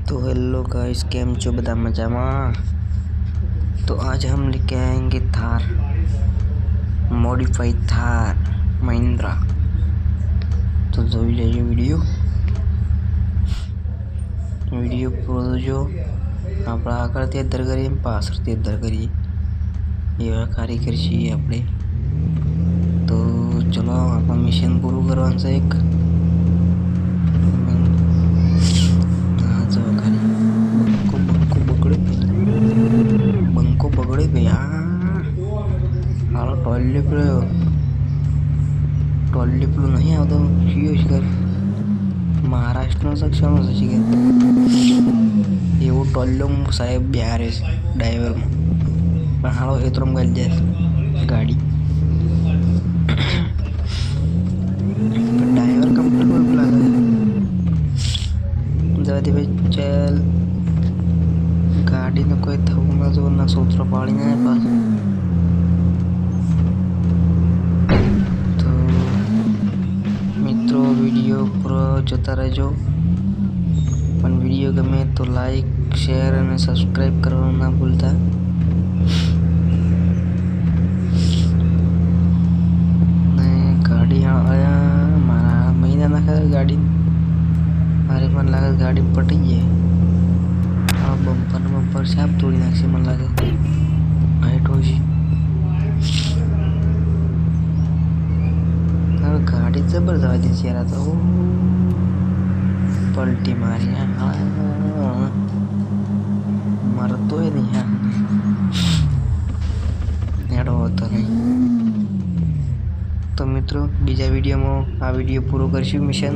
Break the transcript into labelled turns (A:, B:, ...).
A: तो hello guys, केम छो बता मजामा। तो आज हम लेके आएंगे थार, मॉडिफाइड थार महिंद्रा। तो જોઈ લેજો વિડીયો પૂરો જો આપણા આગળથી અધર કરીએ પાછળથી અધર કરીએ એવા કારીગર છીએ આપણે। તો ચલો આપણા મિશન પૂરું કરવાનું છે એક। બંકો બગડે ગયા હાલો ટોયલેટ પેલું નહીં આવતો કયો છે મહારાષ્ટ્રનો સક્ષમ છે કે એવો ટોલ્લો સાહેબ બિહારે છે ડ્રાઈવરમાં પણ હાલો એતરમ ગઈ જાય ગાડી ડ્રાઈવર કમ્પ્લીટ લાગે જવાથી ભાઈ ચાલ ગાડીને કોઈ થવું ના જો ના સૂત્ર પાડી ના પાછું। તો મિત્રો વિડીયો પૂરો જોતા રહેજો, પણ વિડીયો ગમે તો લાઈક શેર અને સબસ્ક્રાઈબ કરવાનું ના ભૂલતા। ને ગાડી મારા મહિના નાખે ગાડી મારે મને લાગે ગાડી પટી જાય। બમ્પર સાપ તોડી નાખશે મને લાગે હાઈટ હોય છે। ગાડી જબર જવા દે છે યાર, તો પલટી મારી મરતો નહીં હેડો હતો નહીં। તો મિત્રો બીજા વિડીયોમાં આ વિડીયો પૂરો કરશું મિશન।